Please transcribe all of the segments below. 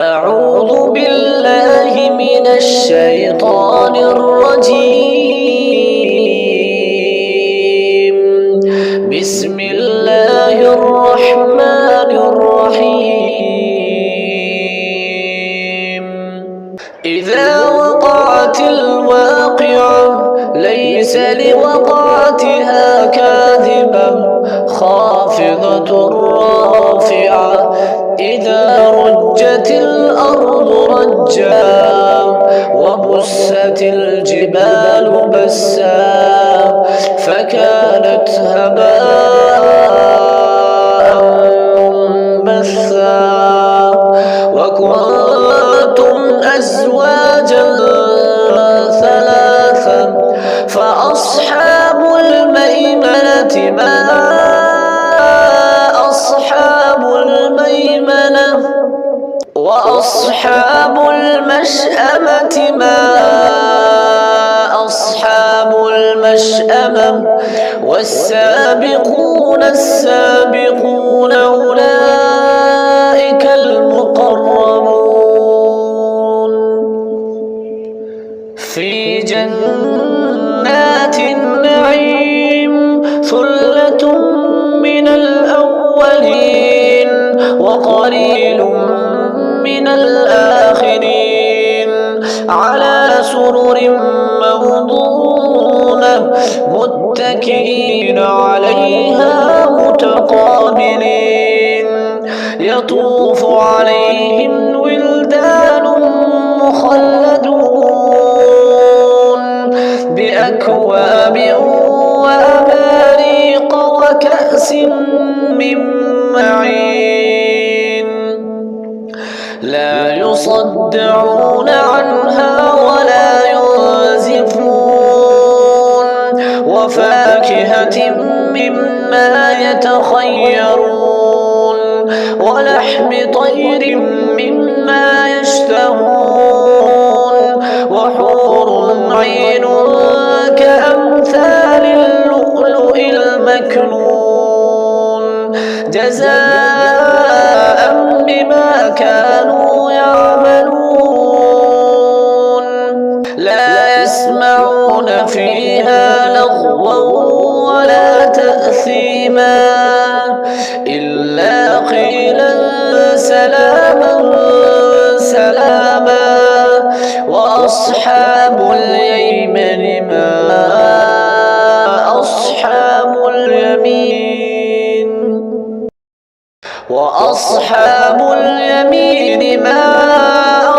أعوذ بالله من الشيطان الرجيم. بسم الله الرحمن الرحيم. إذا وقعت الواقعة ليس لوقعتها كاذبة خافضة رافعة إذا رجت الأرض رجا وبست الجبال بسا فكانت هباء منبثا وكنتم أزواجا ثلاثا فأصحاب الميمنة ما أصحاب الميمنة وأصحاب المشأمة ما أصحاب المشأمة والسابقون السابقون أولئك المقربون في جنات النعيم ثلة من الأولين وقليل من الآخرين على سرر موضونة متكئين عليها متقابلين يطوف عليهم ولدان مخلدون بأكواب وأباريق وكأس من معين لا يصدعون عنها ولا ينزفون وفاكهة مما يتخيرون ولحم طير مما يشتهون وحور عين كأمثال اللؤلؤ المكنون جزاء بما كانوا يعملون لا يسمعون فيها لغوا ولا تأثيما إلا قيلا سلاما سلاما وأصحاب اليمين ما أصحاب اليمين وأصحاب اليمين ما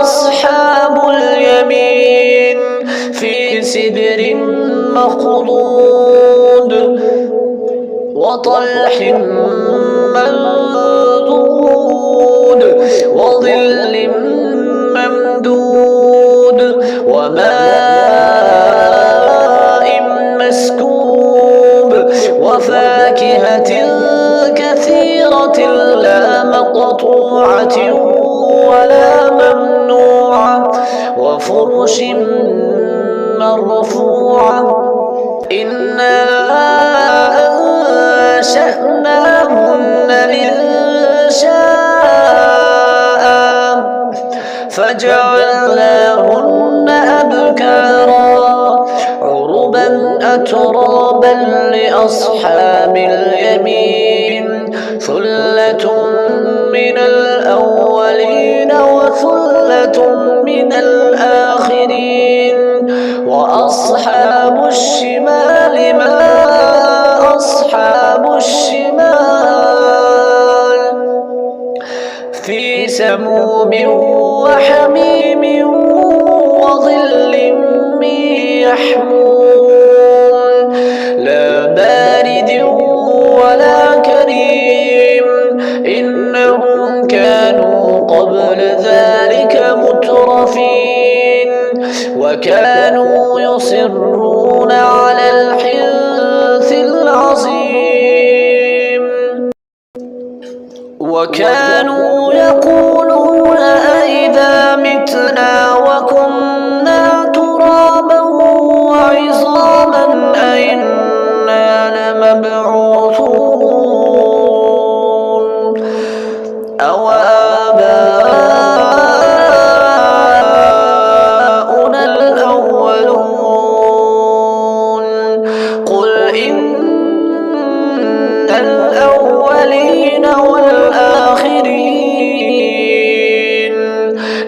أصحاب اليمين في سدر مخضود وطلح منضود وظل ممدود وماء مسكوب وفاكهة كثيرة لا مقطوعة ولا ممنوعة وفرش مرفوعة إنا أنشأناهن إنشاء فجعلناهن أبكارا عربا أترابا لأصحاب اليمين ثلة من الأولين وثلة من الآخرين وأصحاب الشمال ما أصحاب الشمال في سموم وحميم وظل من يحموم لا بارد ولا كريم إنهم كانوا قبل ذلك مترفين وكانوا يصرون على الحنث العظيم وكانوا يقولون أئذا متنا وكنا ترابا وعظاما أئنا لمبعوثون أو آباؤنا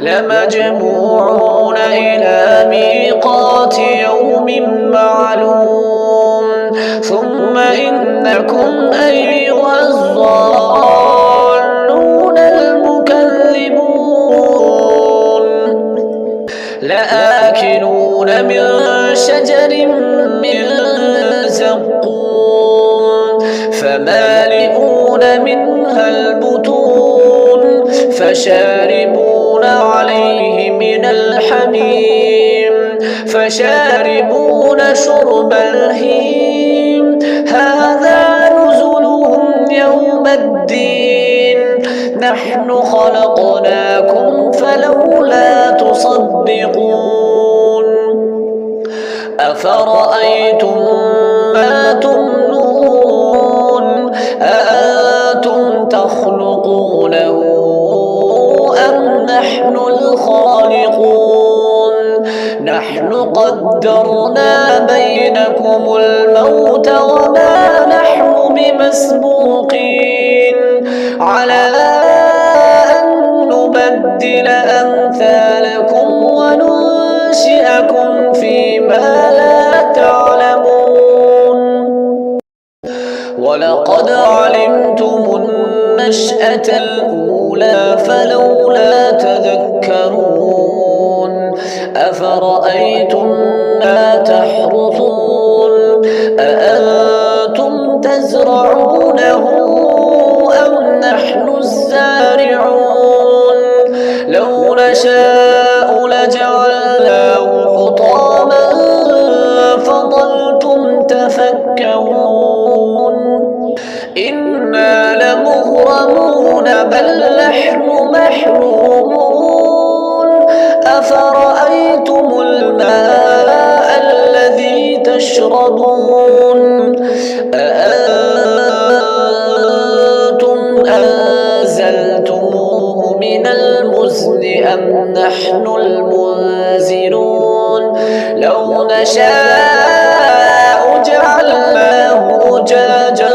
لمجموعون إلى ميقات يوم معلوم ثم إنكم أيها الضالون المكذبون لآكلون من شجر من زقوم فمالئون منها البطون فشاربون عليه من الحميم فشاربون شرب الهيم هذا نزلهم يوم الدين نحن خلقناكم فلولا تصدقون أفرأيتم ما تمنون أأنتم تخلقونه أم نحن الخالقون نحن قدرنا بينكم الموت وما نحن بمسبوقين على أن نبدل أمثالكم وننشئكم فيما لا تعلمون ولقد علمتم النشأة الأولى فلولا تذكرون أفرأيتم ما تحرثون أأنتم تزرعونه أم نحن الزارعون لو نشاء لجعلناه حطاما فظلتم تفكرون إنا لمغرمون بل نحن محرومون أفرأيتم الماء الذي تشربون أأنتم أنزلتموه من المزن أم نحن المنزلون لو نشاء جعلناه أجاجا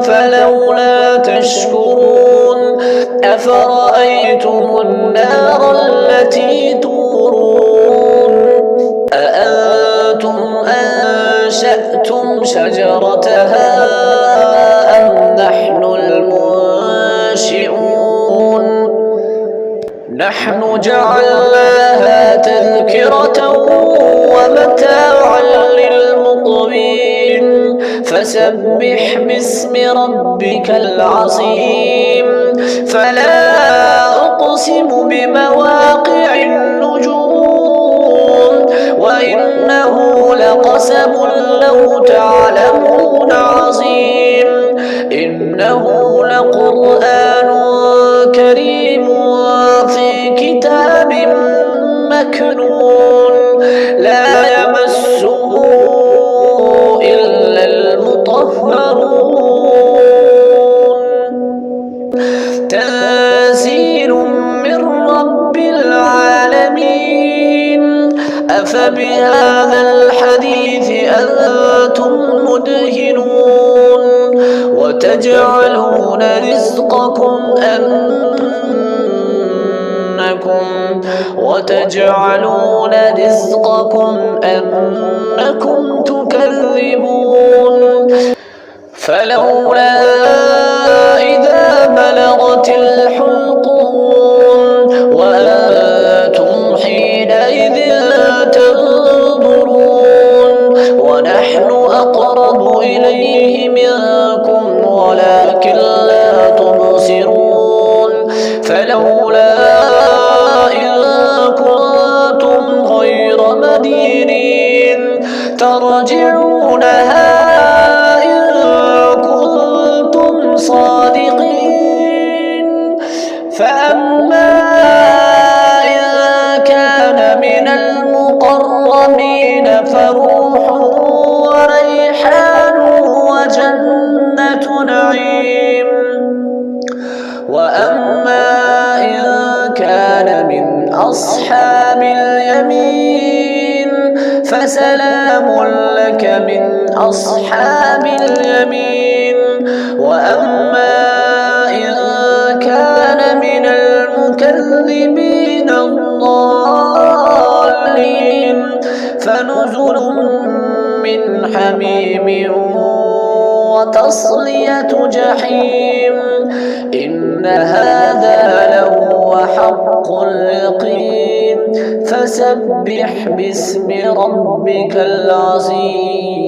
فلولا تشكرون أفرأيتم النار التي تورون أأنتم أنشأتم شجرتها أم نحن المنشئون نحن جعلناها تذكرة ومتاعا للمقوين فسبح باسم ربك العظيم فلا أقسم بمواقع النجوم وإنه لقسم لو تعلمون عظيم إنه لقرآن كريم في كتاب مكنون لا يمسه إلا المطهرون تنزيل من رب العالمين أفبهذا الحديث أنتم مدهنون وتجعلون رزقكم أنكم تكذبون فلولا إذا بلغت الحلقوم وأنتم حينئذ تنظرون ونحن أقرب إليه منكم ولكن لا تبصرون فلولا إن كنتم غير مدينين ترجعونها إن كنتم صادقين فأما إن كان من المقربين فروح وريحان وجنة نعيم وأما إن كان من أصحاب اليمين فسلام لك من أصحاب اليمين وأما إن كان من المكذبين المكذبين الضالين فنزل من حميم وتصلية جحيم إن هذا لهو حق اليقين فسبح باسم ربك العظيم.